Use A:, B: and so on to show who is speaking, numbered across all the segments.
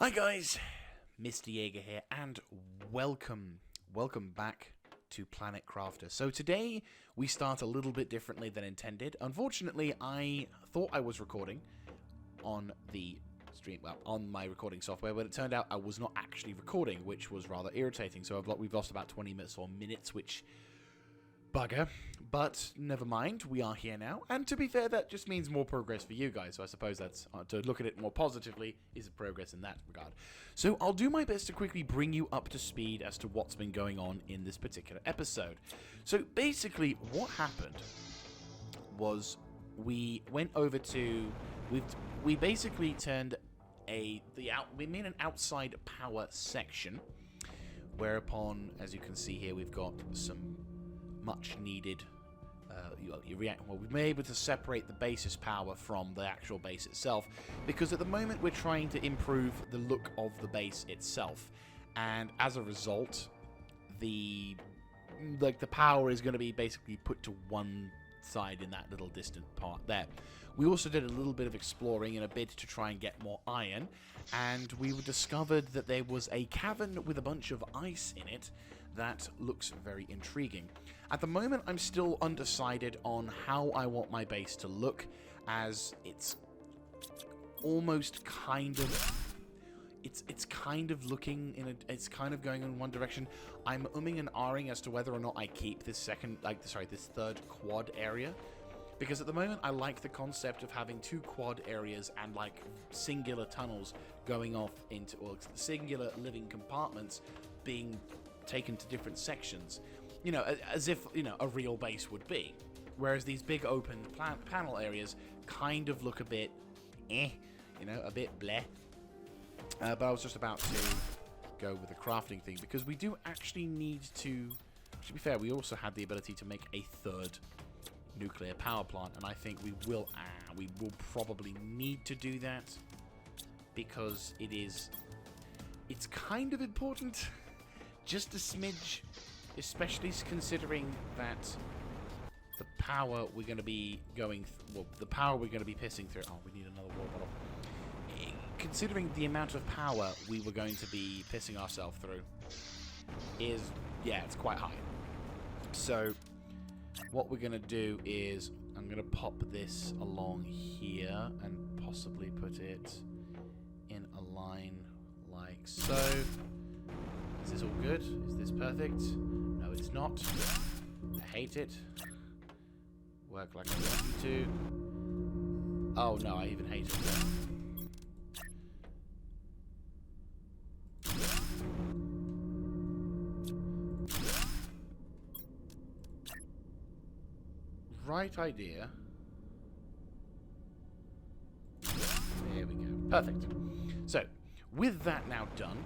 A: Hi guys, Mr. Jaeger here, and welcome back to Planet Crafter. So today we start a little bit differently than intended. Unfortunately, I thought I was recording on the stream, well, on my recording software, but it turned out I was not actually recording, which was rather irritating. So we've lost about 20 minutes or minutes, which bugger, but never mind, we are here now, and to be fair, that just means more progress for you guys, so I suppose that's, to look at it more positively, is a progress in that regard. So I'll do my best to quickly bring you up to speed as to what's been going on in this particular episode. So basically, what happened was we went over to, we basically turned we made an outside power section, whereupon, as you can see here, we've got some much needed we've been able to separate the base's power from the actual base itself, because at the moment we're trying to improve the look of the base itself, and as a result the power is going to be basically put to one side in that little distant part there. We also did a little bit of exploring in a bid to try and get more iron, and we discovered that there was a cavern with a bunch of ice in it that looks very intriguing. At the moment, I'm still undecided on how I want my base to look, as it's almost kind of... It's kind of looking in it's kind of going in one direction. I'm umming and ahhing as to whether or not I keep this this third quad area, because at the moment I like the concept of having two quad areas and like singular tunnels going off into, or singular living compartments being taken to different sections, you know, as if, you know, a real base would be, whereas these big open panel areas kind of look a bit you know, a bit bleh. But I was just about to go with the crafting thing, because we do actually need to be fair, we also had the ability to make a third nuclear power plant, and I think we will probably need to do that, because it's kind of important, just a smidge, especially considering that the power we're going to be pissing through. Oh, we need another water bottle. Considering the amount of power we were going to be pissing ourselves through is, yeah, it's quite high. So what we're going to do is I'm going to pop this along here and possibly put it in a line like so. Is this all good? Is this perfect? No, it's not. I hate it. Work like I want you to. Oh no, I even hate it. Right idea. There we go. Perfect. So, with that now done,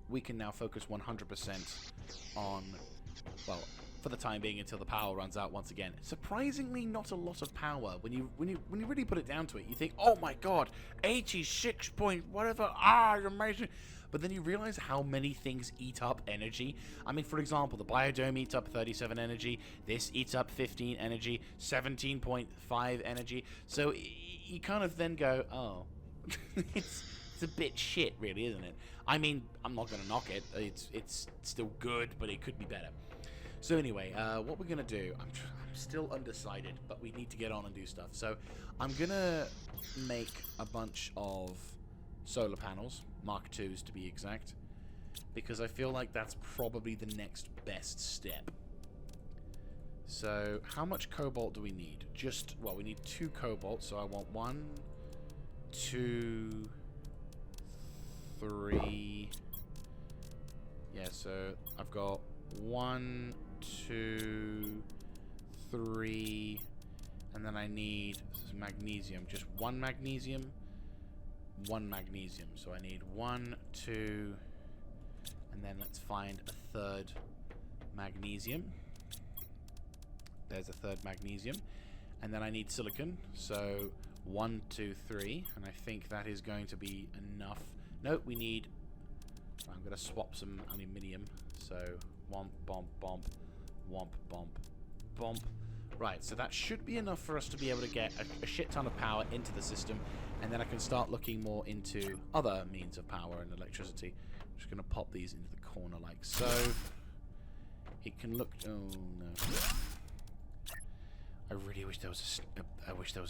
A: we can now focus 100% on, well, for the time being, until the power runs out once again. Surprisingly, not a lot of power. When you really put it down to it, you think, oh my god, 86 point whatever, you're amazing. But then you realize how many things eat up energy. I mean, for example, the biodome eats up 37 energy. This eats up 15 energy, 17.5 energy. So you kind of then go, oh, it's a bit shit, really, isn't it? I mean, I'm not going to knock it. It's still good, but it could be better. So anyway, what we're going to do, I'm still undecided, but we need to get on and do stuff. So I'm going to make a bunch of solar panels, Mark IIs to be exact, because I feel like that's probably the next best step. So how much cobalt do we need? Well, we need 2 cobalt, so I want 1, 2, 3. Yeah, so I've got 1, 2, 3, and then I need magnesium. Just 1 magnesium, 1 magnesium. So I need 1, 2, and then let's find a third magnesium. There's a third magnesium. And then I need silicon. So 1, 2, 3, and I think that is going to be enough. No, we need... I'm going to swap some aluminium. So womp, bomp, bomp, womp, bomp, bomp. Right, so that should be enough for us to be able to get a shit ton of power into the system, and then I can start looking more into other means of power and electricity. I'm just going to pop these into the corner like so. It can look... Oh, no. I really wish there was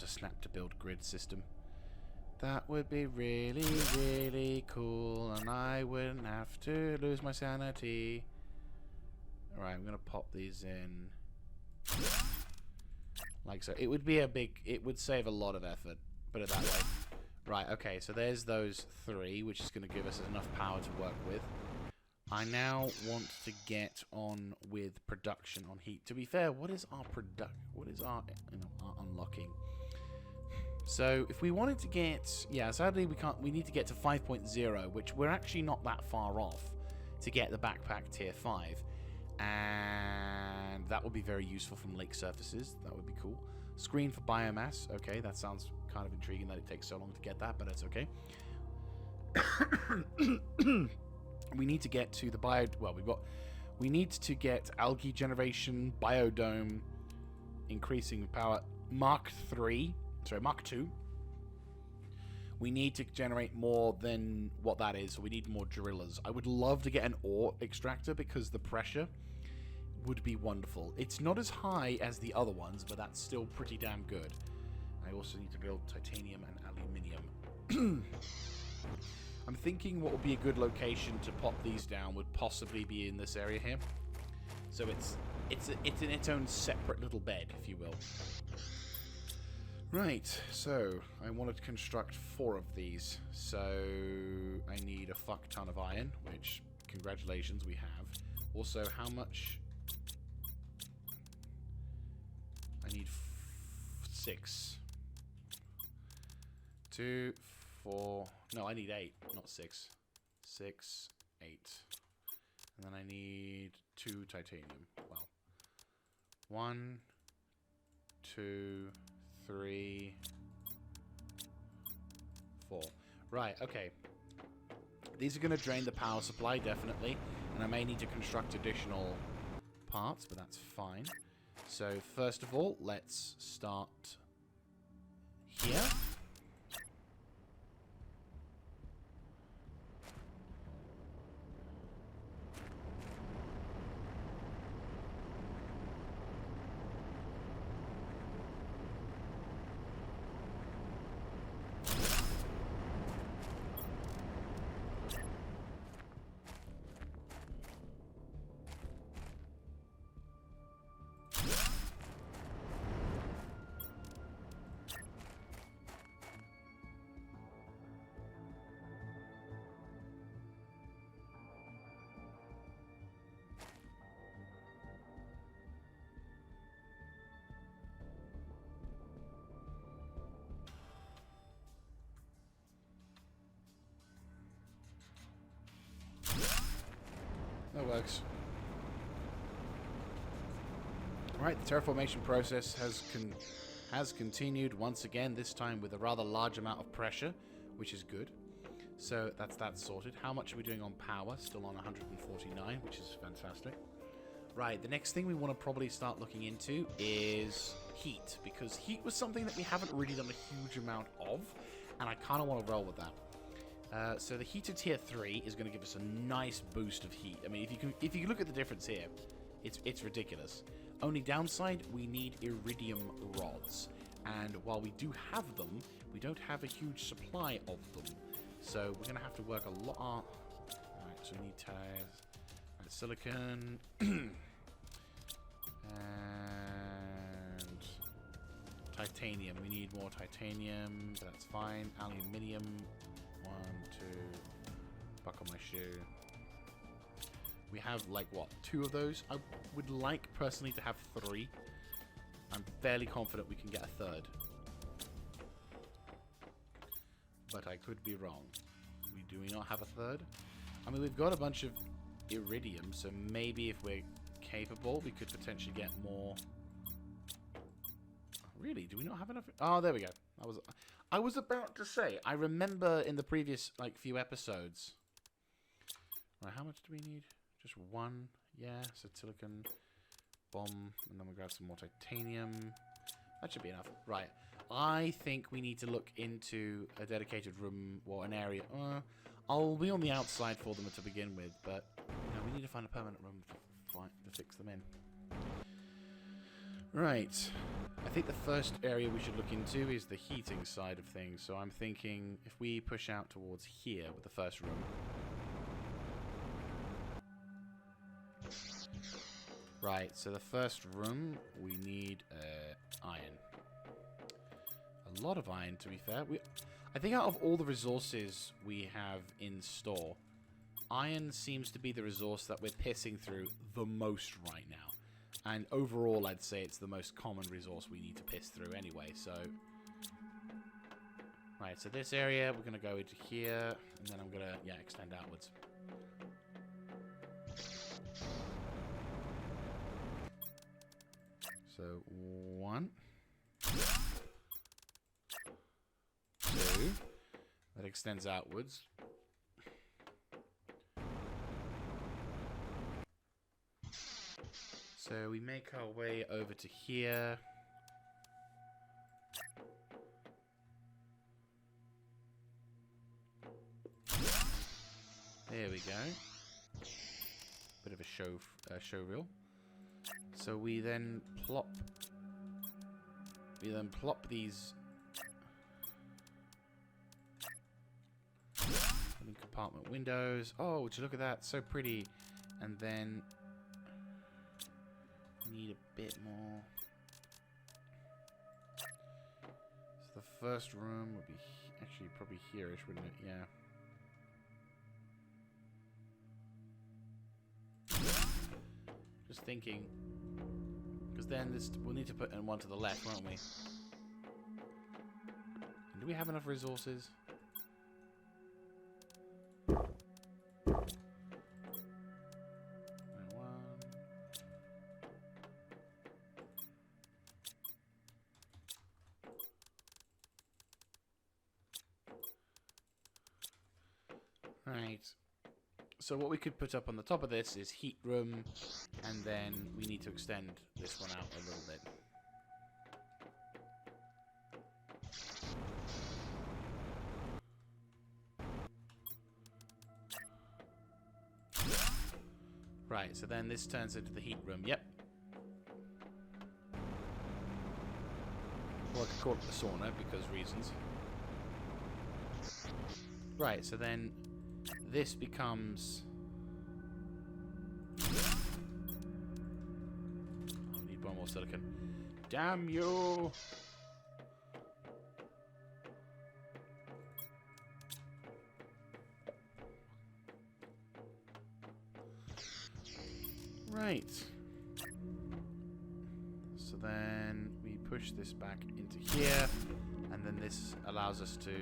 A: a snap-to-build grid system. That would be really, really cool, and I wouldn't have to lose my sanity. Alright, I'm going to pop these in... like so. It would be a big... It would save a lot of effort. Put it that way. Right, okay, so there's those 3, which is going to give us enough power to work with. I now want to get on with production on heat. To be fair, what is our What is our, our unlocking? So, if we wanted to get... Yeah, sadly we can't... We need to get to 5.0, which we're actually not that far off to get the backpack tier 5. And that would be very useful from lake surfaces. That would be cool. Screen for biomass. Okay, that sounds kind of intriguing that it takes so long to get that, but it's okay. We need to get to the bio... Well, we need to get algae generation, biodome, increasing power. Mark 3. Sorry, Mark 2. We need to generate more than what that is, so we need more drillers. I would love to get an ore extractor because the pressure would be wonderful. It's not as high as the other ones, but that's still pretty damn good. I also need to build titanium and aluminium. I'm thinking what would be a good location to pop these down would possibly be in this area here. So it's in its own separate little bed, if you will. Right, so I wanted to construct 4 of these. So I need a fuck ton of iron, which, congratulations, we have. Also, how much? I need 6. 2, 4... No, I need 8, not 6. 6, 8. And then I need 2 titanium. Well, 1, 2, 3, 4. Right, okay. These are going to drain the power supply, definitely. And I may need to construct additional parts, but that's fine. So, first of all, let's start here. That works. Right, the terraformation process has continued once again, this time with a rather large amount of pressure, which is good. So that's that sorted. How much are we doing on power? Still on 149, which is fantastic. Right, the next thing we want to probably start looking into is heat, because heat was something that we haven't really done a huge amount of, and I kind of want to roll with that. So the heater tier 3 is going to give us a nice boost of heat. I mean, if you look at the difference here, it's ridiculous. Only downside, we need iridium rods, and while we do have them, we don't have a huge supply of them. So we're going to have to work a lot. Alright, so we need silicon and titanium. We need more titanium, but that's fine. Aluminium. 1, 2. Buckle my shoe. We have, like, what, 2 of those? I would like, personally, to have 3. I'm fairly confident we can get a 3rd. But I could be wrong. Do we not have a 3rd? I mean, we've got a bunch of iridium, so maybe if we're capable, we could potentially get more... Really? Do we not have enough? Oh, there we go. I was about to say, I remember in the previous, like, few episodes. Right, how much do we need? Just 1. Yeah, so silicon. bomb, and then we'll grab some more titanium. That should be enough. Right. I think we need to look into a dedicated room, or an area. I'll be on the outside for them to begin with, but we need to find a permanent room to fix them in. Right. I think the first area we should look into is the heating side of things. So I'm thinking if we push out towards here with the first room. Right, so the first room, we need iron. A lot of iron, to be fair. I think out of all the resources we have in store, iron seems to be the resource that we're pissing through the most right now. And overall, I'd say it's the most common resource we need to piss through anyway, so... Right, so this area, we're going to go into here, and then I'm going to, extend outwards. So, 1, 2, that extends outwards. So we make our way over to here. There we go. Bit of a show reel. So we then plop these compartment windows. Oh, would you look at that? So pretty. And then need a bit more. So the first room would be actually probably here-ish, wouldn't it? Yeah. Just thinking, because then we'll need to put in one to the left, won't we? And do we have enough resources? Right. So what we could put up on the top of this is heat room, and then we need to extend this one out a little bit. Right, so then this turns into the heat room. Yep. Well, I could call it the sauna because reasons. Right, so then this becomes... I need one more silicon. Damn you! Right. So then we push this back into here, and then this allows us to...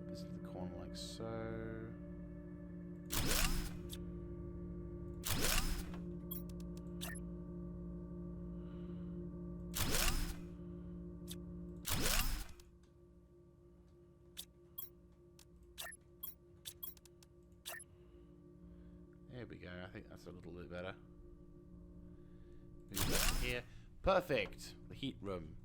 A: This is the corner like so. There we go. I think that's a little bit better. Move that to here. Perfect. The heat room.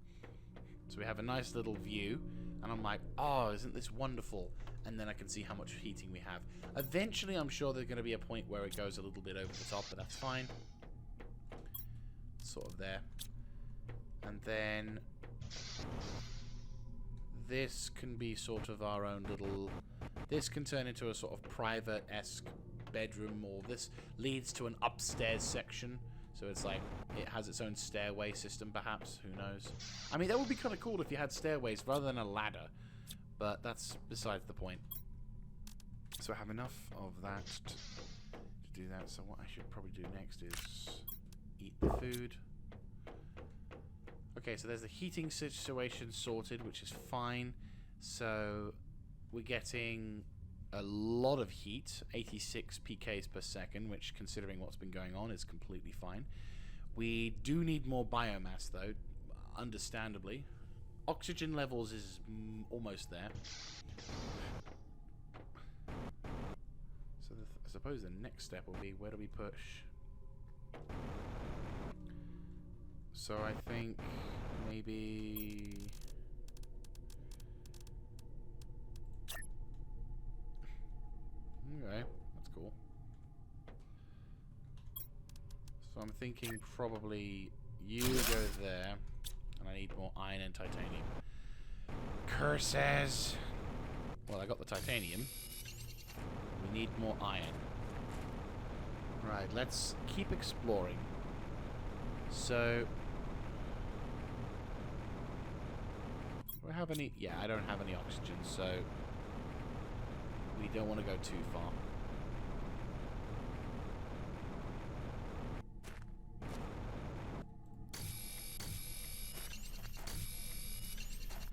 A: So we have a nice little view, and I'm like, oh, isn't this wonderful? And then I can see how much heating we have. Eventually, I'm sure there's going to be a point where it goes a little bit over the top, but that's fine. Sort of there. And then this can be sort of our own little... This can turn into a sort of private-esque bedroom, or this leads to an upstairs section. So it's like, it has its own stairway system, perhaps. Who knows? I mean, that would be kind of cool if you had stairways rather than a ladder. But that's besides the point. So I have enough of that to do that. So what I should probably do next is eat the food. Okay, so there's the heating situation sorted, which is fine. So we're getting a lot of heat, 86 pKs per second, which, considering what's been going on, is completely fine. We do need more biomass, though, understandably. Oxygen levels is almost there. I suppose the next step will be, where do we push? So I think maybe... Okay, that's cool. So I'm thinking probably you go there, and I need more iron and titanium. Curses! Well, I got the titanium. We need more iron. Right, let's keep exploring. So... do I have any... yeah, I don't have any oxygen, so... we don't want to go too far.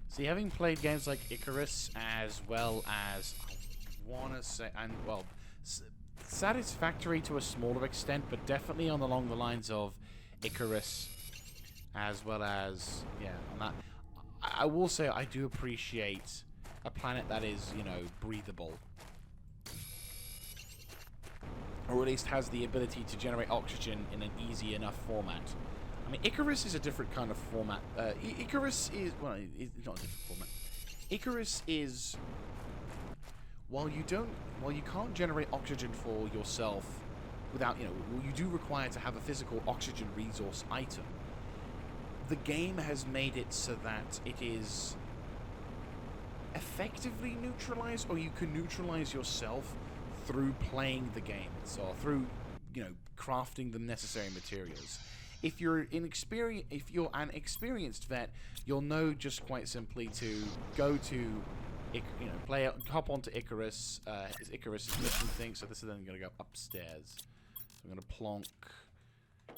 A: See, having played games like Icarus, as well as, I want to say, and, well, Satisfactory to a smaller extent, but definitely along the lines of Icarus, as well as, yeah, on that. I will say I do appreciate a planet that is, you know, breathable. Or at least has the ability to generate oxygen in an easy enough format. I mean, Icarus is a different kind of format. Icarus is... well, it's not a different format. Icarus is... while you can't generate oxygen for yourself without, you know, you do require to have a physical oxygen resource item. The game has made it so that it is effectively neutralized, or you can neutralize yourself through playing the game itself, through, you know, crafting the necessary materials. If you're an experienced vet, you'll know just quite simply to go to, you know, hop onto Icarus. Is Icarus's mission thing? So this is then going to go upstairs. So I'm going to plonk.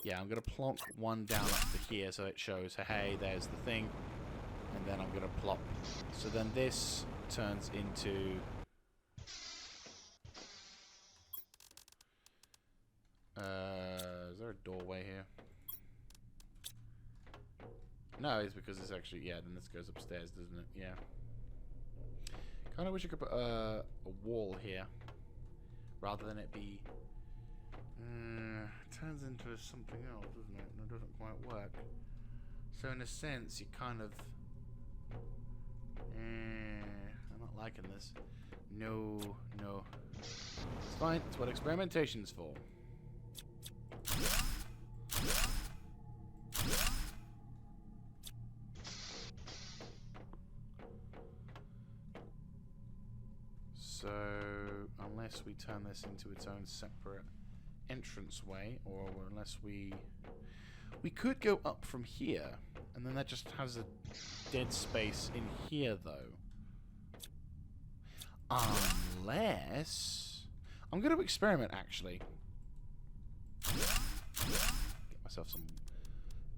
A: Yeah, I'm going to plonk one down up to here so it shows, hey, there's the thing. And then I'm going to plop. So then this turns into... is there a doorway here? No, it's because it's actually... yeah, then this goes upstairs, doesn't it? Yeah. Kind of wish I could put a wall here. Rather than it be... it turns into something else, doesn't it? And it doesn't quite work. So in a sense, you kind of... I'm not liking this. No, no. It's fine. It's what experimentation's for. So, unless we turn this into its own separate entranceway, or unless we could go up from here, and then that just has a dead space in here, though. Unless... I'm going to experiment, actually. Get myself some...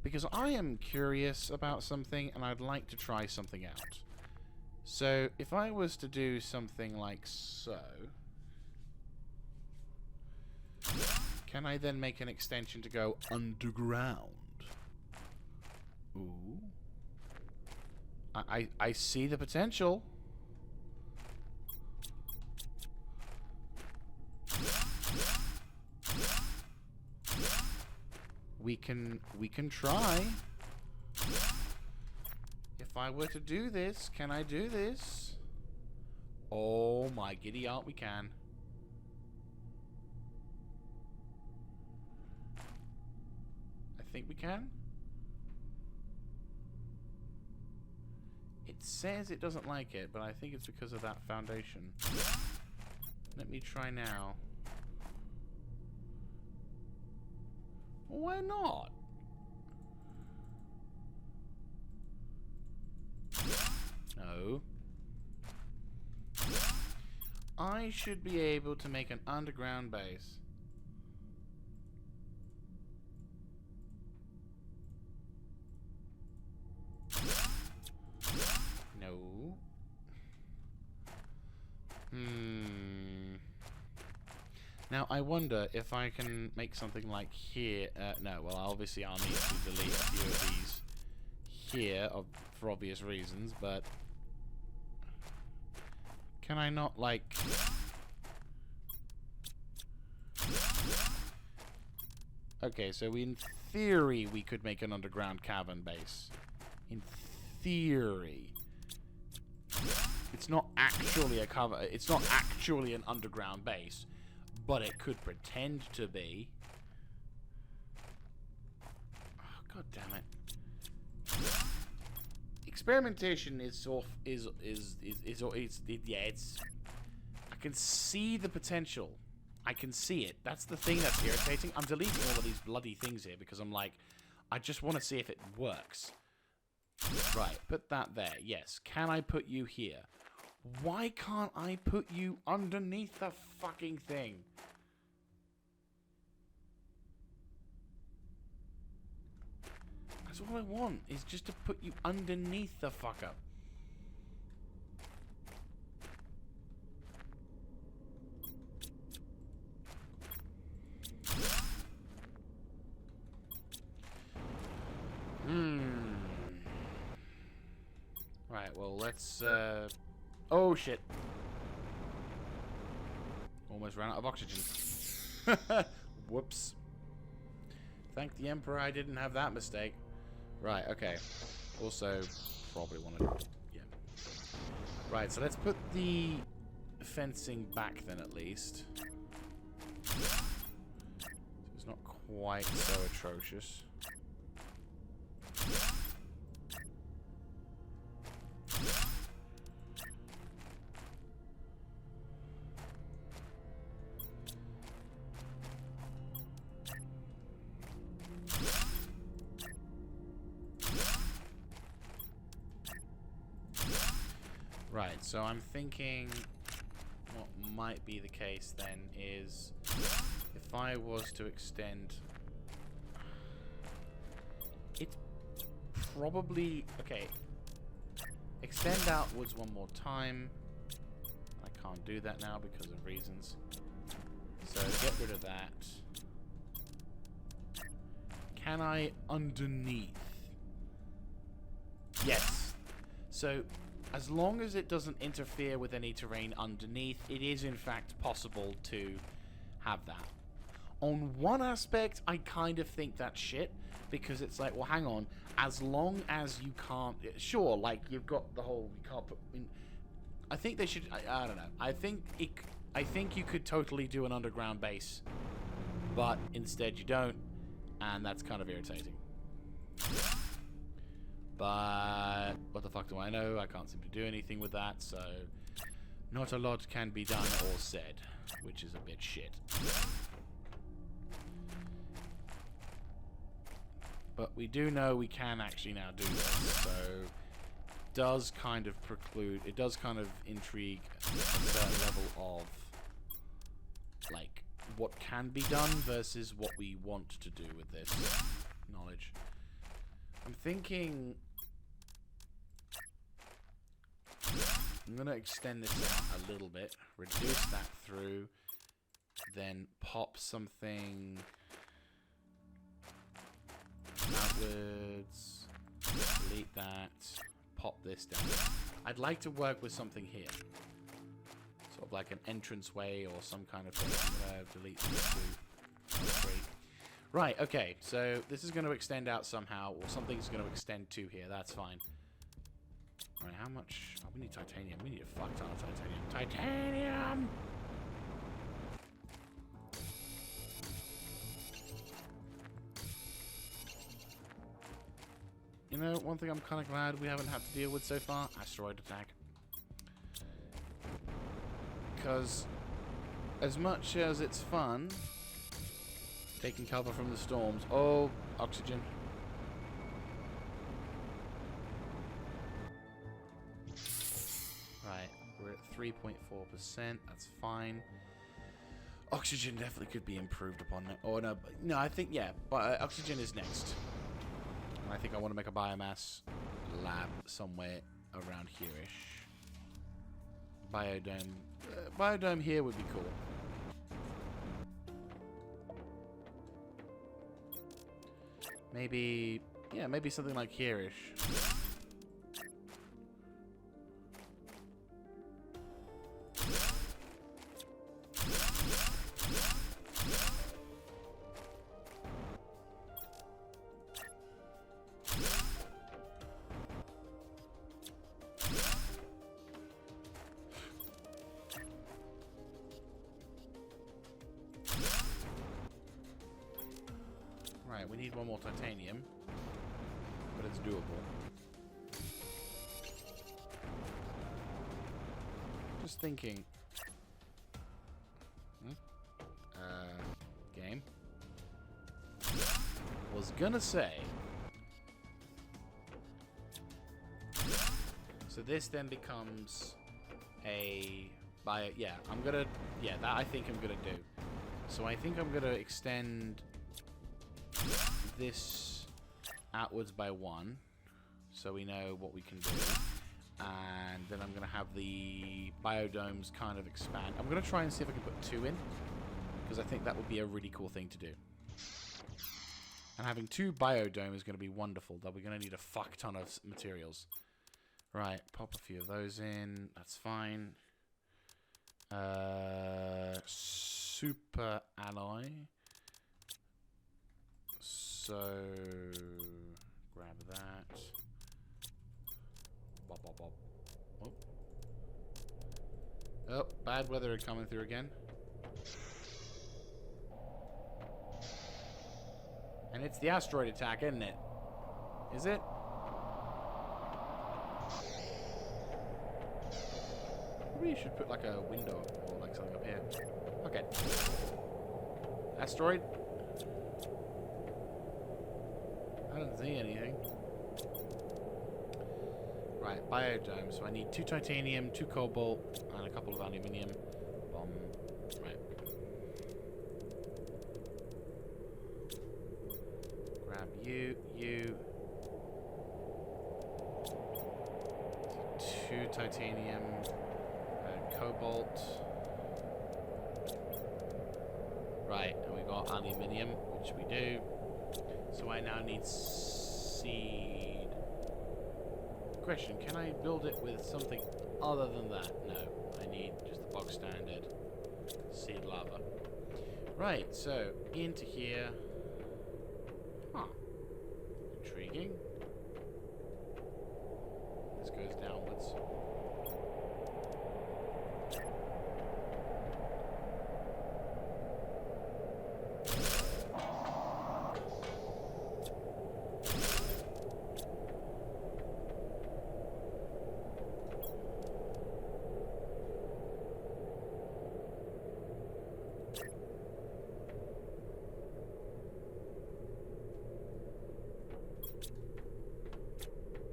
A: because I am curious about something, and I'd like to try something out. So, if I was to do something like so... can I then make an extension to go underground? Ooh. I see the potential. We can try. If I were to do this, can I do this? Oh my giddy aunt, we can. I think we can. It says it doesn't like it, but I think it's because of that foundation. Let me try now. Why not? No. I should be able to make an underground base. No. Now, I wonder if I can make something like here. No, well, obviously I'll need to delete a few of these here for obvious reasons, but... can I not, like... Okay, so in theory, we could make an underground cavern base. In theory. It's not actually a cover. It's not actually an underground base, but it could pretend to be. Oh, God damn it! Experimentation is yeah. It's. I can see the potential. I can see it. That's the thing that's irritating. I'm deleting all of these bloody things here because I'm like, I just want to see if it works. Right, put that there. Yes. Can I put you here? Why can't I put you underneath the fucking thing? That's all I want, is just to put you underneath the fucker. Right, well, let's, oh, shit. Almost ran out of oxygen. Whoops. Thank the Emperor I didn't have that mistake. Right, okay. Also, probably want to... Yeah. Right, so let's put the fencing back then, at least. So it's not quite so atrocious. Right, so I'm thinking what might be the case then is if I was to extend... It's probably... Okay. Extend outwards one more time. I can't do that now because of reasons. So get rid of that. Can I underneath? Yes. So... as long as it doesn't interfere with any terrain underneath, it is in fact possible to have that. On one aspect, I kind of think that's shit, because it's like, well, hang on, as long as you can't... Sure, like, you've got the whole... You can't put... I think they should... I don't know. I think you could totally do an underground base, but instead you don't, and that's kind of irritating. But what the fuck do I know? I can't seem to do anything with that, so not a lot can be done or said, which is a bit shit. But we do know we can actually now do this, so it does kind of preclude, it does kind of intrigue a certain level of, like, what can be done versus what we want to do with this knowledge. I'm thinking... I'm going to extend this out a little bit, reduce that through, then pop something outwards, delete that, pop this down. I'd like to work with something here. Sort of like an entranceway or some kind of thing. I'm going to delete these two. Three. Right, okay, so this is going to extend out somehow, or something's going to extend to here, that's fine. Alright, how much? Oh, we need titanium. We need a fuck ton of titanium. Titanium! You know, one thing I'm kind of glad we haven't had to deal with so far, asteroid attack. Because as much as it's fun taking cover from the storms, oh, oxygen. Right, we're at 3.4%, that's fine. Oxygen definitely could be improved upon. Or no, I think, yeah, but oxygen is next. And I think I want to make a biomass lab somewhere around here-ish. Biodome. Biodome here would be cool. Maybe, yeah, maybe something like here-ish. Right, we need one more titanium. But it's doable. Just thinking. Game. Was gonna say. So this then becomes a yeah, I'm gonna that I think I'm gonna do. So I think I'm gonna extend this outwards by 1, so we know what we can do. And then I'm gonna have the biodomes kind of expand. I'm gonna try and see if I can put 2 in, because I think that would be a really cool thing to do. And having 2 biodomes is gonna be wonderful. Though we're gonna need a fuck ton of materials. Right, pop a few of those in. That's fine. Super alloy. So grab that. Bop, bop, bop. Oh, bad weather coming through again. And it's the asteroid attack, isn't it? Is it? Maybe you should put like a window or like something up here. Okay. Asteroid. I don't see anything. Right, biodome. So I need 2 titanium, 2 cobalt, and a couple of aluminium. Bomb. Right. Grab you. 2 titanium, cobalt. Right, and we got aluminium, which we do. So I now need seed. Question, can I build it with something other than that? No, I need just the bog standard seed lava. Right, so into here. Huh. Intriguing. This goes downwards.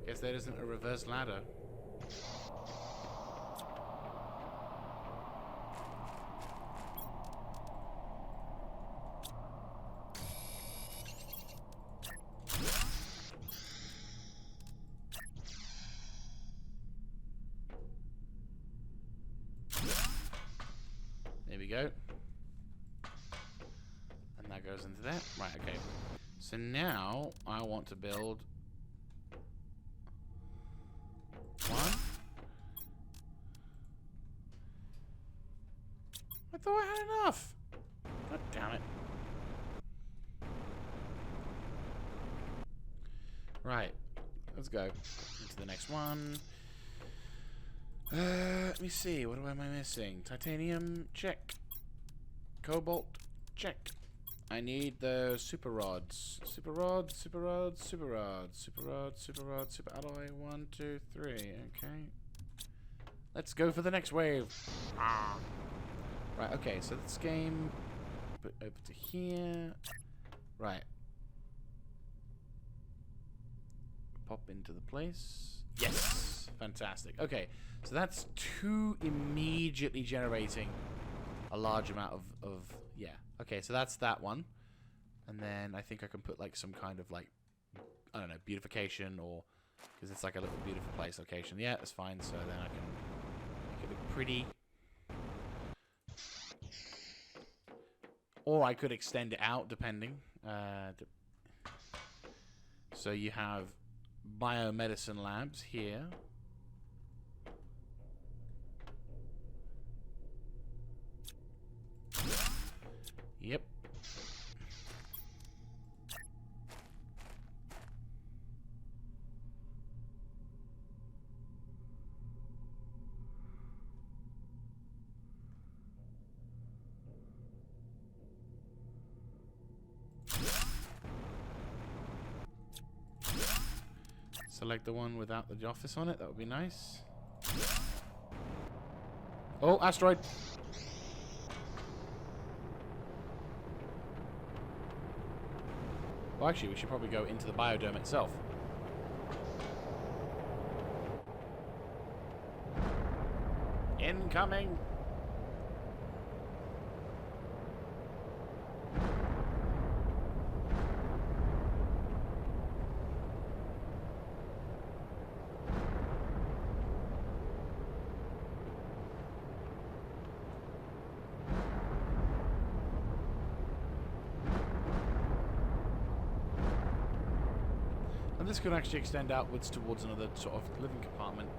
A: Guess there isn't a reverse ladder. There we go. And that goes into that. Right, okay. So now I want to build 1. I thought I had enough. God damn it. Right. Let's go into the next one. Let me see. What am I missing? Titanium, check. Cobalt, check. I need the super rods. Super rods, super rods, super rods, super rods, super rods, super alloy. 1, 2, 3. Okay. Let's go for the next wave. Ah. Right, okay, so this game. Put over to here. Right. Pop into the place. Yes! Fantastic. Okay, so that's 2 immediately generating a large amount of yeah. Okay, so that's that one. And then I think I can put like some kind of like, I don't know, beautification, or because it's like a little beautiful place location. Yeah, that's fine. So then I can make it look pretty. Or I could extend it out depending. So you have biomedicine labs here. Yep. select the one without the office on it. That would be nice. Oh, asteroid. Well, actually, we should probably go into the biodome itself. Incoming! And this could actually extend outwards towards another sort of living compartment.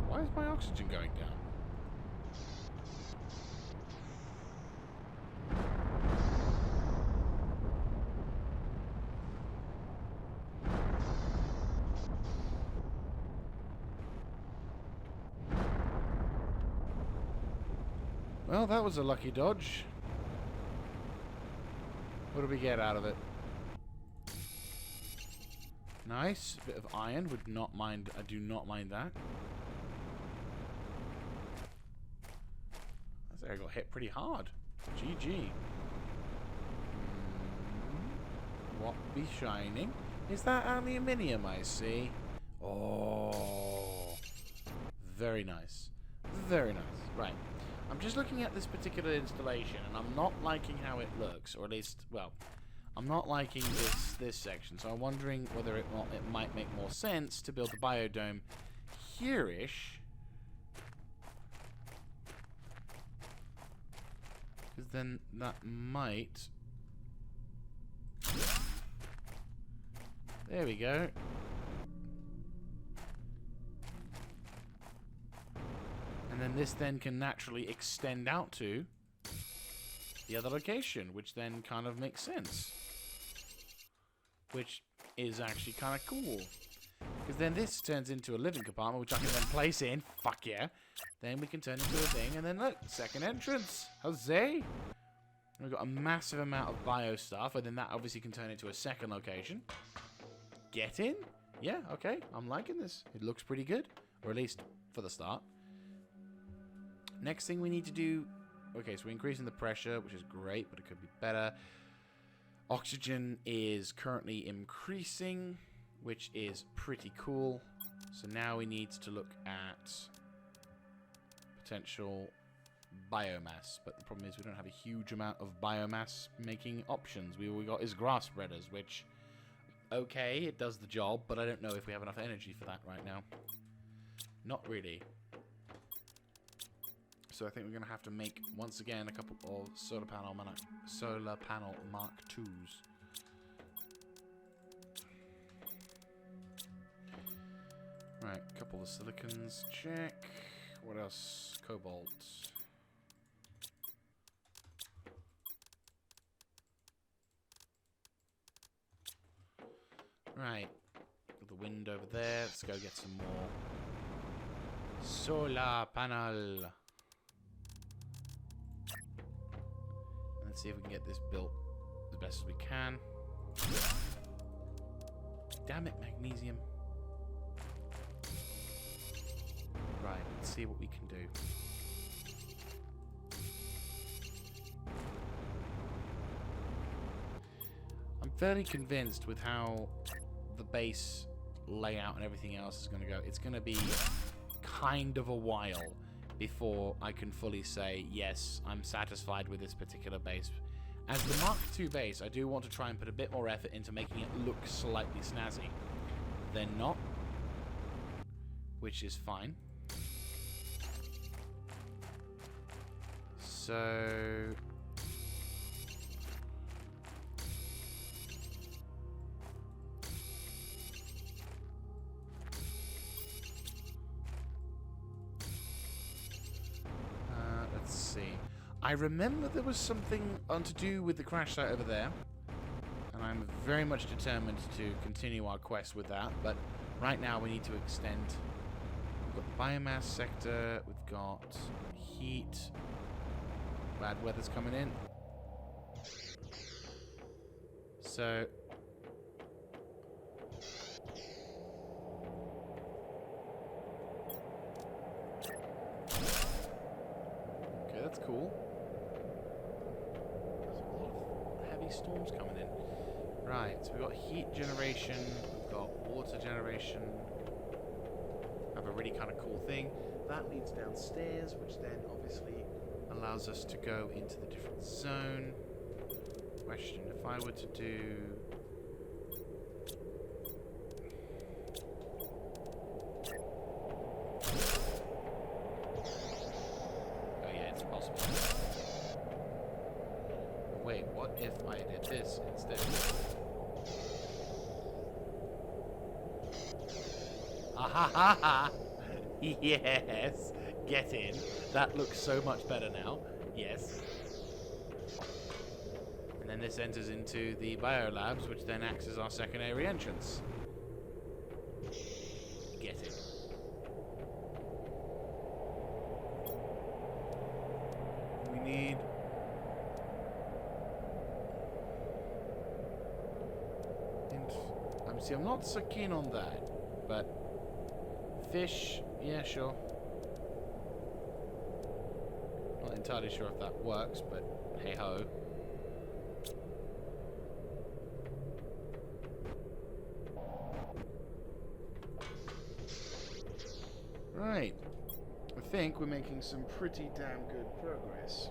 A: Why is my oxygen going down? Well, that was a lucky dodge. What do we get out of it? Nice. A bit of iron. Would not mind. I do not mind that. I think I got hit pretty hard. GG. What be shining? Is that aluminium I see? Oh. Very nice. Very nice. Right. I'm just looking at this particular installation, and I'm not liking how it looks, or at least, well, I'm not liking this section. So I'm wondering whether it might make more sense to build the biodome here-ish, because then that might. There we go. And then this then can naturally extend out to the other location, which then kind of makes sense. Which is actually kind of cool. Because then this turns into a living compartment, which I can then place in. Fuck yeah. Then we can turn into a thing. And then look, second entrance. Jose. We've got a massive amount of bio stuff. And then that obviously can turn into a second location. Get in? Yeah, okay. I'm liking this. It looks pretty good. Or at least for the start. Next thing we need to do... Okay, so we're increasing the pressure, which is great, but it could be better. Oxygen is currently increasing, which is pretty cool. So now we need to look at potential biomass. But the problem is we don't have a huge amount of biomass making options. All we got is grass spreaders, which... Okay, it does the job, but I don't know if we have enough energy for that right now. Not really. So I think we're going to have to make, once again, a couple of solar panel Mark IIs. Right, a couple of silicons, check. What else? Cobalt. Right, got the wind over there. Let's go get some more solar panel. Let's see if we can get this built as best as we can. Damn it, magnesium. Right, let's see what we can do. I'm fairly convinced with how the base layout and everything else is going to go. It's going to be kind of a while before I can fully say, yes, I'm satisfied with this particular base. As the Mark II base, I do want to try and put a bit more effort into making it look slightly snazzy. They're not, which is fine. So... I remember there was something to do with the crash site over there. And I'm very much determined to continue our quest with that. But right now we need to extend. We've got the biomass sector. We've got heat. Bad weather's coming in. So... okay, that's cool. There's a lot of heavy storms coming in. Right, so we've got heat generation, we've got water generation. Have a really kind of cool thing. That leads downstairs, which then obviously allows us to go into the different zone. Question, if I were to do... oh yeah, it's possible. Wait, what if I did this instead? Ah ha ha ha! Yes! Get in. That looks so much better now. Yes. And then this enters into the biolabs, which then acts as our secondary entrance. Get in. We need... I'm not so keen on that, but fish, yeah, sure. Not entirely sure if that works, but hey ho. Right, I think we're making some pretty damn good progress.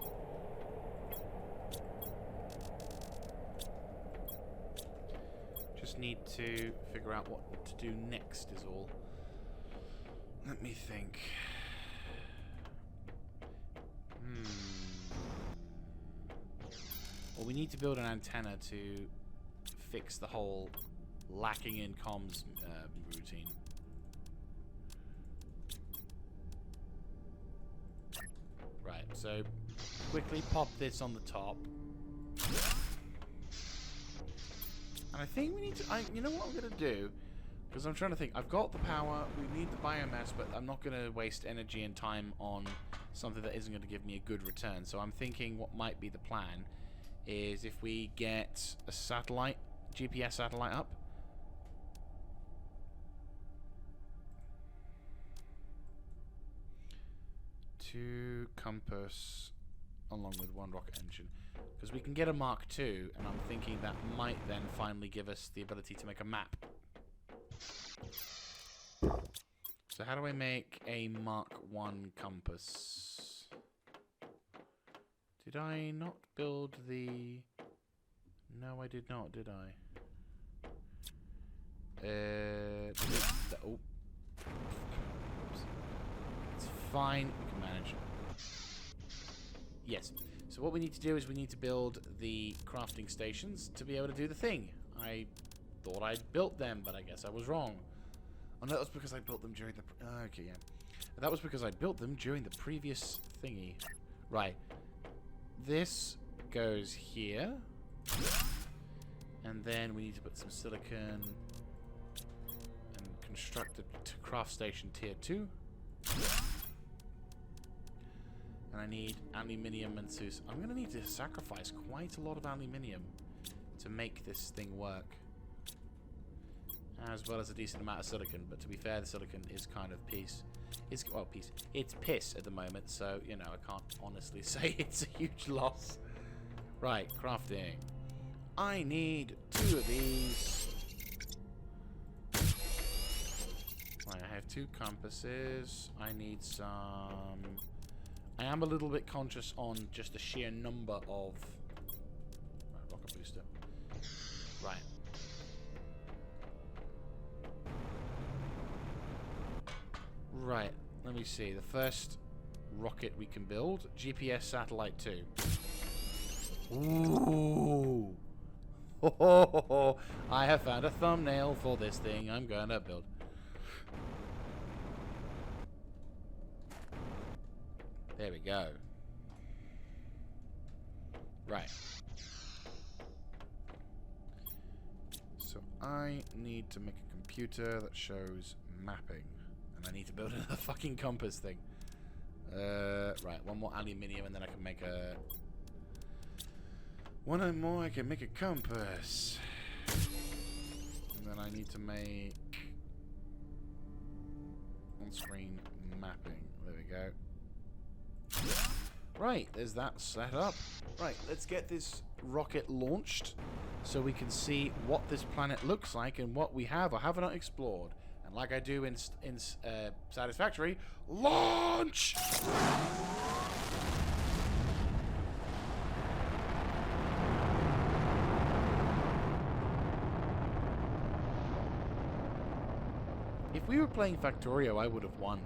A: Just need to figure out what to do next is all. Let me think. Well, we need to build an antenna to fix the whole lacking in comms routine. Right, so quickly pop this on the top. And I think we need to... you know what I'm going to do? Because I'm trying to think. I've got the power. We need the biomass, but I'm not going to waste energy and time on something that isn't going to give me a good return. So I'm thinking what might be the plan is if we get a satellite, GPS satellite up. To compass along with one rocket engine. Because we can get a Mark II, and I'm thinking that might then finally give us the ability to make a map. So how do I make a Mark I compass? Did I not build the... no, I did not, did I? Oh. It's fine, we can manage. Yes. So what we need to do is we need to build the crafting stations to be able to do the thing. I thought I'd built them, but I guess I was wrong. Oh no, that was because I built them during the... okay, yeah. That was because I built them during the previous thingy. Right. This goes here. And then we need to put some silicon and construct a craft station tier 2. And I need aluminium and sus. I'm going to need to sacrifice quite a lot of aluminium to make this thing work. As well as a decent amount of silicon. But to be fair, the silicon is kind of piece. It's, well, piece. It's piss at the moment, so, you know, I can't honestly say it's a huge loss. Right, crafting. I need 2 of these. Right, I have 2 compasses. I need some... I am a little bit conscious on just the sheer number of... right, rocket booster. Right. Right, let me see. The first rocket we can build, GPS satellite 2. Ooh! Oh, I have found a thumbnail for this thing I'm gonna build. There we go. Right. So I need to make a computer that shows mapping. And I need to build a fucking compass thing. Right, one more aluminium and then I can make a... One more, I can make a compass. And then I need to make... on-screen mapping. There we go. Right, there's that set up. Right, let's get this rocket launched so we can see what this planet looks like and what we have or have not explored. And like I do in Satisfactory, launch! If we were playing Factorio, I would have won.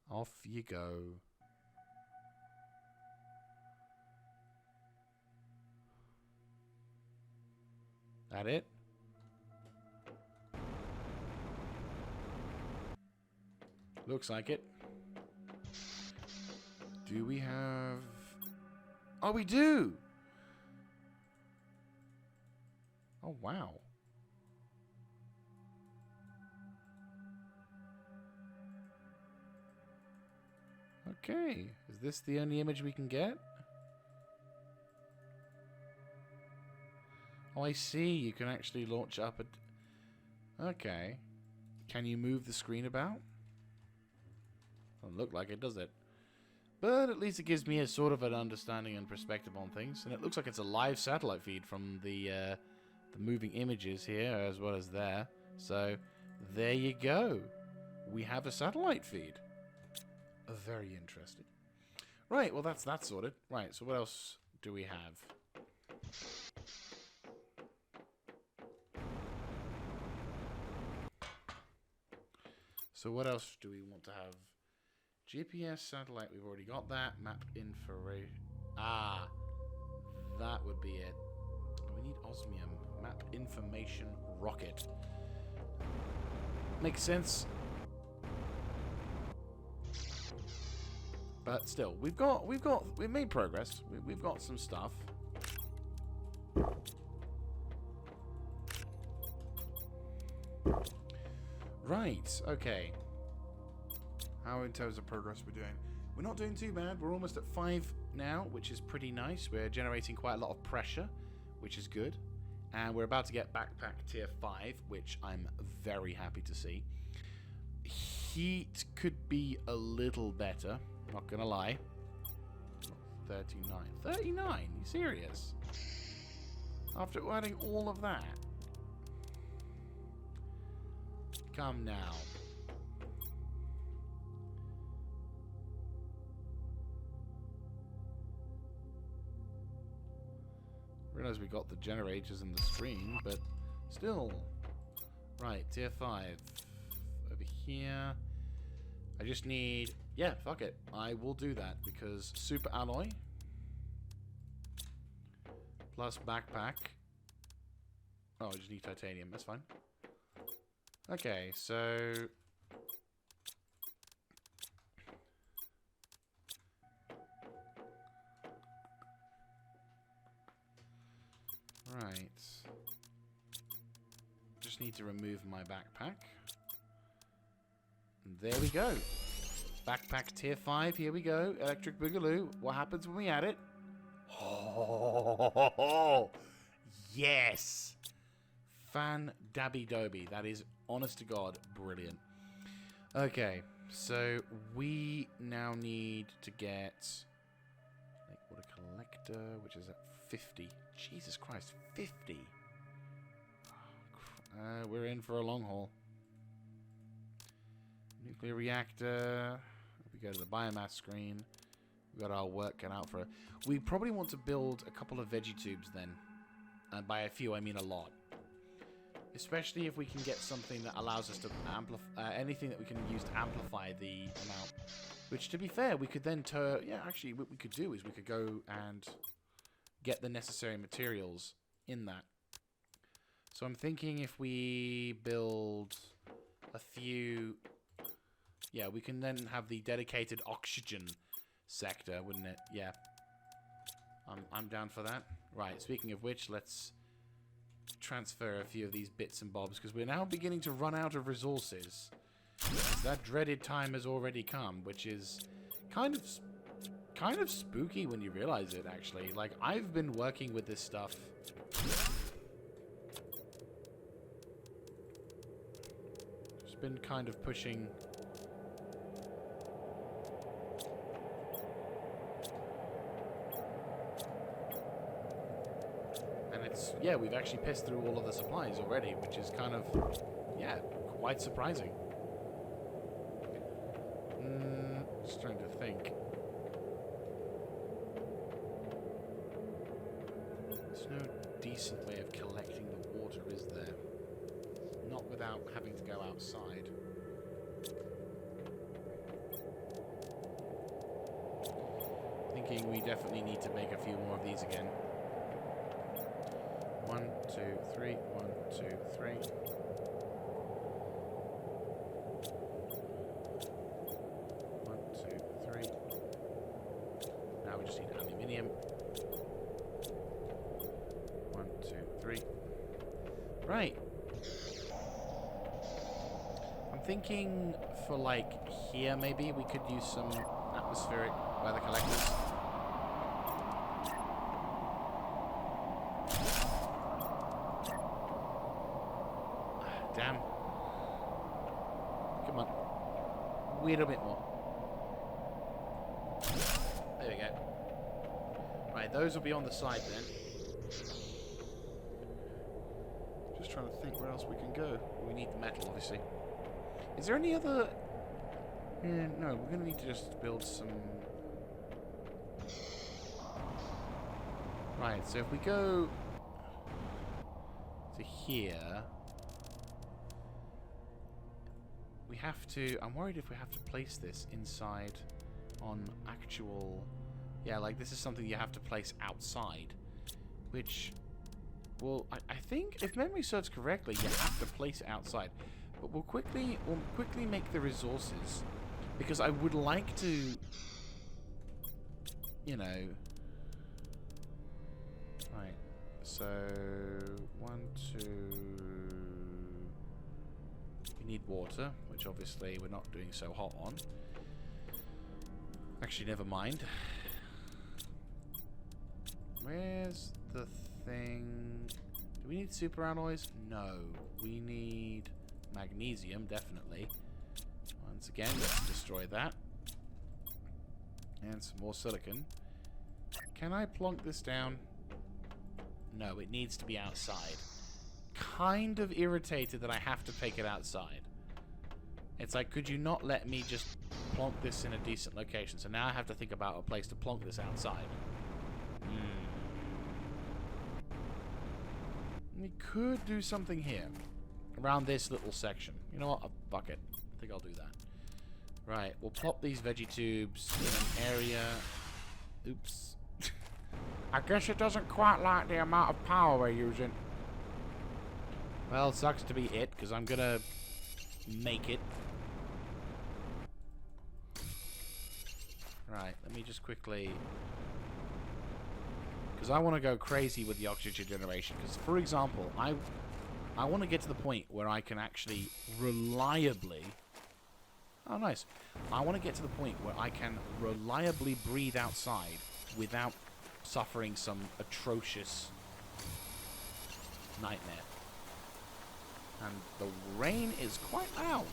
A: Off you go. That it? Looks like it. Do we have... Oh, we do! Oh, wow. Okay. Is this the only image we can get? Oh, I see. You can actually launch up a... Okay. Can you move the screen about? Doesn't look like it, does it? But at least it gives me a sort of an understanding and perspective on things. And it looks like it's a live satellite feed from the moving images here as well as there. So, there you go. We have a satellite feed. Very interesting. Right, well that's that sorted. Right, so what else do we have? So what else do we want to have? GPS satellite, we've already got that. Map infrared. Ah, that would be it. But we need osmium. Map information rocket. Makes sense. But still, we've made progress. We've got some stuff. Right, okay. How in terms of progress we're doing? We're not doing too bad. We're almost at 5 now, which is pretty nice. We're generating quite a lot of pressure, which is good. And we're about to get backpack tier 5, which I'm very happy to see. Heat could be a little better, not gonna lie. 39. 39? You serious? After adding all of that? Come now. Realize we got the generators and the screen, but still. Right, tier 5. Over here. I just need... Yeah, fuck it. I will do that because super alloy plus backpack. Oh, I just need titanium. That's fine. Okay, so... Right. Just need to remove my backpack. And there we go. Backpack tier 5, here we go. Electric Boogaloo. What happens when we add it? Oh, yes! Fan-dabby-dobby. That is, honest to God, brilliant. Okay, so we now need to get... Lake water collector, which is at 50. Jesus Christ, 50? We're in for a long haul. Nuclear reactor... We go to the biomass screen. We've got our work cut out for it. We probably want to build a couple of veggie tubes then. And by a few, I mean a lot. Especially if we can get something that allows us to amplify... anything that we can use to amplify the amount. Which, to be fair, we could then... yeah, actually, what we could do is we could go and get the necessary materials in that. So I'm thinking if we build a few... Yeah, we can then have the dedicated oxygen sector, wouldn't it? Yeah. I'm down for that. Right, speaking of which, let's transfer a few of these bits and bobs, because we're now beginning to run out of resources. That dreaded time has already come, which is kind of spooky when you realize it, actually. Like, I've been working with this stuff. Just been kind of pushing. And it's, yeah, we've actually pissed through all of the supplies already, which is kind of, yeah, quite surprising. Just trying to think. There's no decent way of collecting the water, is there? Not without having to go outside. Thinking we definitely need to make a few more of these again. 1, 2, 3. 1, 2, 3. Now we just need aluminium. 1, 2, 3. Right. I'm thinking for like here maybe we could use some atmospheric weather collectors. Damn. Come on. Wait a bit more. There we go. Right, those will be on the side then. Just trying to think where else we can go. We need the metal, obviously. Is there any other... no, we're going to need to just build some... Right, so if we go to here... We have to... I'm worried if we have to place this inside on actual... Yeah, like this is something you have to place outside. Which... Well, I think, if memory serves correctly, you have to place it outside. But we'll quickly make the resources. Because I would like to... You know... Right. So... 1, 2... We need water, which obviously we're not doing so hot on. Actually, never mind. Where's the thing? Do we need super alloys? No. We need magnesium, definitely. Once again, let's destroy that. And some more silicon. Can I plonk this down? No, it needs to be outside. Kind of irritated that I have to take it outside. It's like, could you not let me just plonk this in a decent location? So now I have to think about a place to plonk this outside. We could do something here. Around this little section. You know what? Oh, fuck it. I think I'll do that. Right, we'll plop these veggie tubes in an area. Oops. I guess it doesn't quite like the amount of power we're using. Well, it sucks to be it, because I'm gonna make it. Right, let me just quickly... Because I want to go crazy with the oxygen generation. Because, for example, I want to get to the point where I can actually reliably... Oh, nice. I want to get to the point where I can reliably breathe outside without suffering some atrocious nightmare. And the rain is quite loud.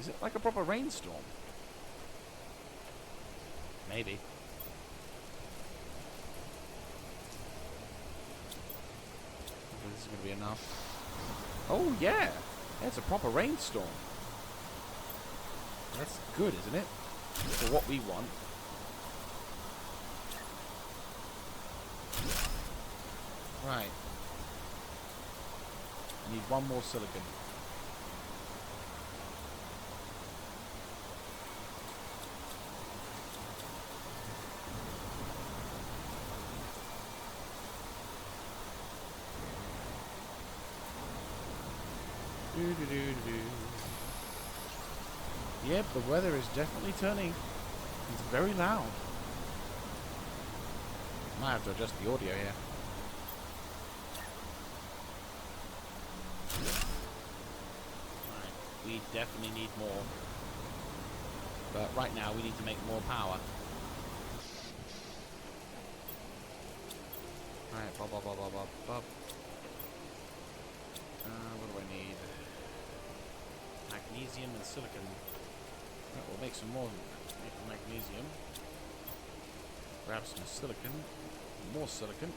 A: Is it like a proper rainstorm? Maybe. This is going to be enough. Oh, yeah! It's a proper rainstorm. That's good, isn't it? For what we want. Right. I need one more silicon. Do-do-do-do-do. Yep, the weather is definitely turning. It's very loud. Might have to adjust the audio here. Right, we definitely need more. But right now we need to make more power. Alright, bob. What do I need? Magnesium and silicon. Right, we'll make some more magnesium. Grab some silicon. More silicon.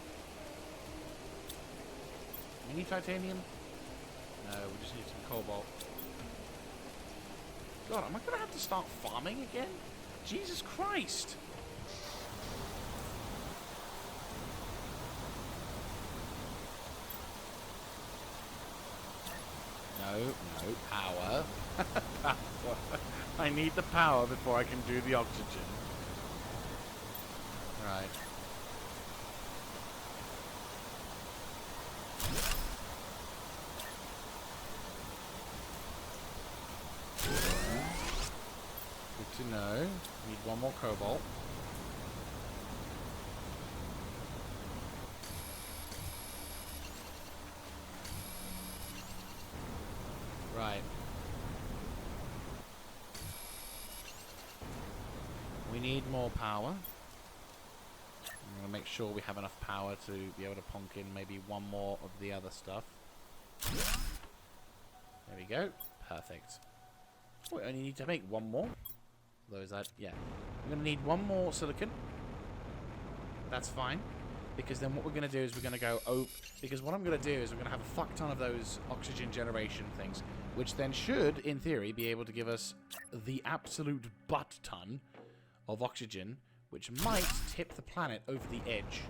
A: Any titanium? No, we just need some cobalt. God, am I going to have to start farming again? Jesus Christ! No, power. I need the power before I can do the oxygen. Right. Good to know. Need one more cobalt. Right. We need more power. I'm going to make sure we have enough power to be able to plonk in maybe one more of the other stuff. There we go. Perfect. We only need to make one more. Though is that, yeah. We're going to need one more silicon. That's fine. Because then what we're going to do is we're going to go... because what I'm going to do is we're going to have a fuck ton of those oxygen generation things. Which then should, in theory, be able to give us the absolute butt ton of oxygen. Which might tip the planet over the edge.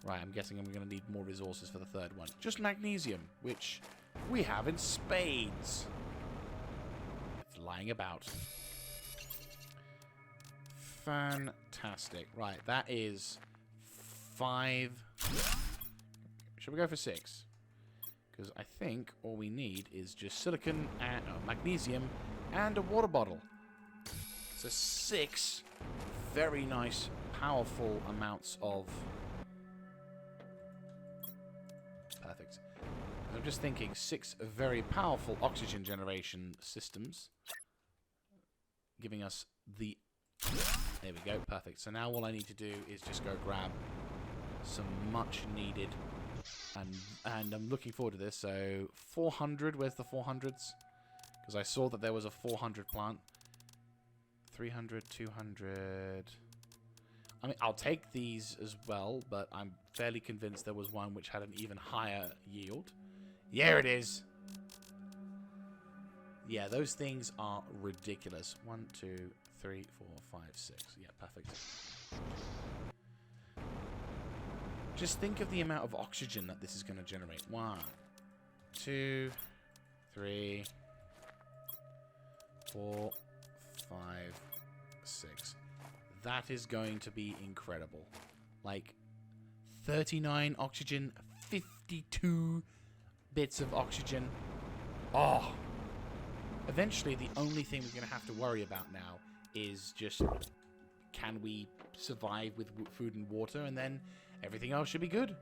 A: Right, I'm guessing I'm going to need more resources for the third one. Just magnesium, which we have in spades. It's lying about. Fantastic. Right, that is 5. Should we go for 6? Because I think all we need is just silicon and magnesium and a water bottle. So 6 very nice, powerful amounts of... Perfect. I'm just thinking 6 very powerful oxygen generation systems. Giving us the... There we go, perfect. So now all I need to do is just go grab some much needed... And I'm looking forward to this. So 400, where's the 400s? Because I saw that there was a 400 plant. 300, 200... I mean, I'll take these as well, but I'm fairly convinced there was one which had an even higher yield. There it is! Yeah, those things are ridiculous. 1, 2, 3, 4, 5, 6. Yeah, perfect. Just think of the amount of oxygen that this is going to generate. 1, 2, 3, 4, 5, 6. That is going to be incredible. Like, 39 oxygen, 52 bits of oxygen. Oh! Eventually, the only thing we're going to have to worry about now is just, can we survive with food and water, and then everything else should be good.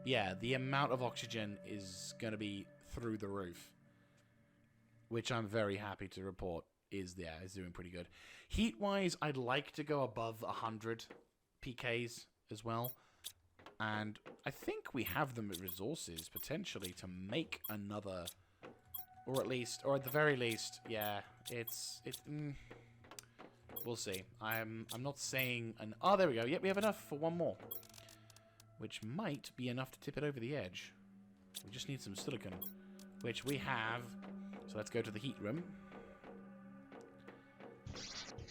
A: Yeah, the amount of oxygen is going to be through the roof. Which I'm very happy to report is doing pretty good. Heat-wise, I'd like to go above 100 PKs as well. And I think we have the resources, potentially, to make another... Or at the very least, yeah, we'll see. I'm not saying... Oh, there we go. Yep, we have enough for one more. Which might be enough to tip it over the edge. We just need some silicon, which we have. So let's go to the heat room.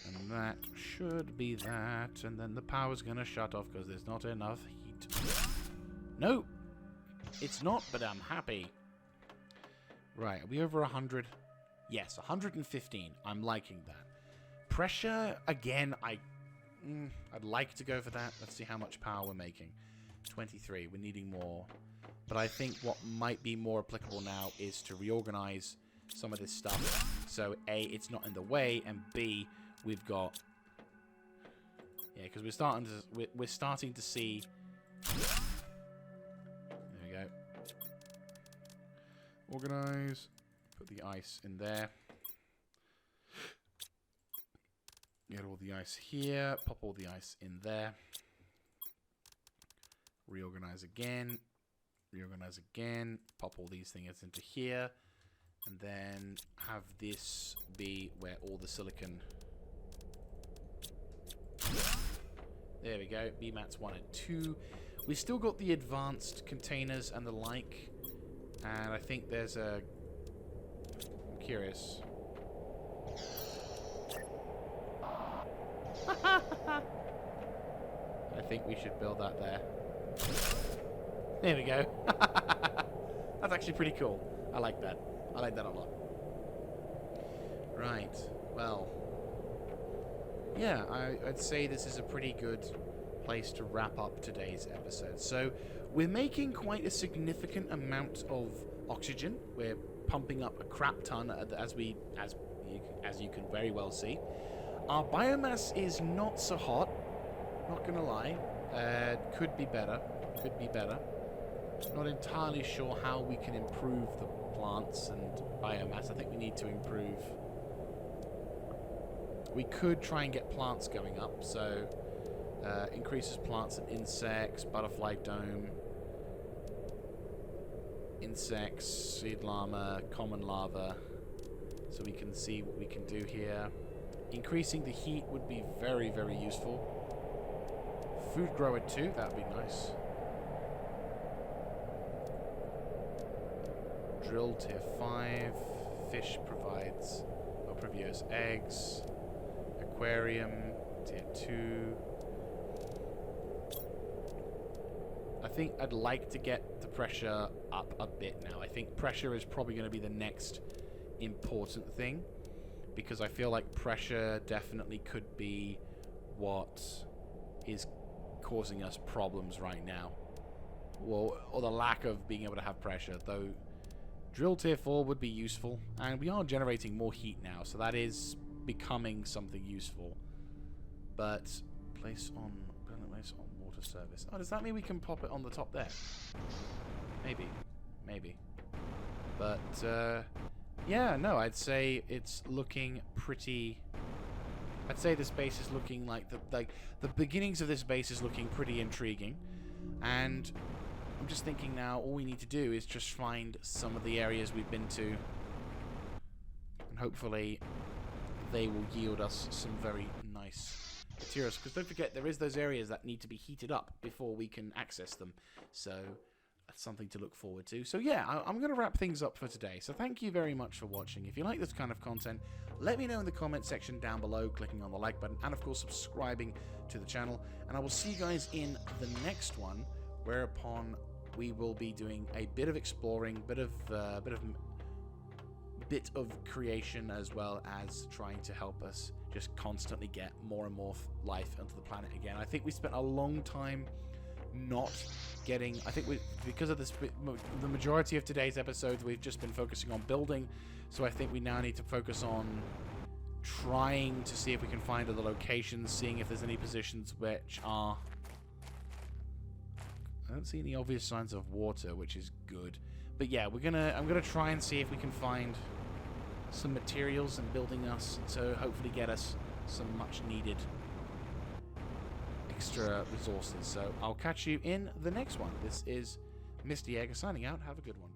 A: And that should be that. And then the power's going to shut off because there's not enough heat. No, it's not, but I'm happy. Right, are we over 100? Yes, 115. I'm liking that. Pressure, again, I'd like to go for that. Let's see how much power we're making. 23. We're needing more. But I think what might be more applicable now is to reorganize some of this stuff. So A, it's not in the way, and B, we've got... Yeah, because we're starting to see... There we go. Organize. Put the ice in there. Get all the ice here. Pop all the ice in there. Reorganize again. Reorganize again. Pop all these things into here. And then have this be where all the silicon... There we go. BMATs 1 and 2. We've still got the advanced containers and the like. And I think there's a... I'm curious. I think we should build that there. There we go. That's actually pretty cool. I like that. I like that a lot. Right. Well. Yeah, I'd say this is a pretty good place to wrap up today's episode. So, we're making quite a significant amount of oxygen. We're pumping up a crap ton, as you can very well see. Our biomass is not so hot. Not gonna lie. Could be better. Could be better. Not entirely sure how we can improve the plants and biomass. I think we need to improve. We could try and get plants going up, so increases plants and insects, butterfly dome, insects, seed llama, common larva, so we can see what we can do here. Increasing the heat would be very, very useful. Food grower too, that would be nice. Drill tier 5, fish provides previous eggs. Aquarium, tier 2. I think I'd like to get the pressure up a bit now. I think pressure is probably going to be the next important thing, because I feel like pressure definitely could be what is causing us problems right now. Well, or the lack of being able to have pressure, though. Drill tier 4 would be useful, and we are generating more heat now, so that is becoming something useful. But place on water service. Oh, does that mean we can pop it on the top there? Maybe. But yeah, no, I'd say it's looking pretty. I'd say this base is looking like the beginnings of this base is looking pretty intriguing, and I'm just thinking now all we need to do is just find some of the areas we've been to, and hopefully they will yield us some very nice materials. Because don't forget, there is those areas that need to be heated up before we can access them. So that's something to look forward to. So yeah, I'm going to wrap things up for today. So thank you very much for watching. If you like this kind of content, let me know in the comment section down below, clicking on the like button, and of course subscribing to the channel. And I will see you guys in the next one, whereupon we will be doing a bit of exploring, bit of creation, as well as trying to help us just constantly get more and more life onto the planet again. I think we spent a long time not getting. I think because of this, the majority of today's episodes we've just been focusing on building. So I think we now need to focus on trying to see if we can find other locations, seeing if there's any positions which are. I don't see any obvious signs of water, which is good. But yeah, I'm gonna try and see if we can find some materials and building us to hopefully get us some much needed extra resources. So I'll catch you in the next one. This is Mr. Jaeger signing out. Have a good one.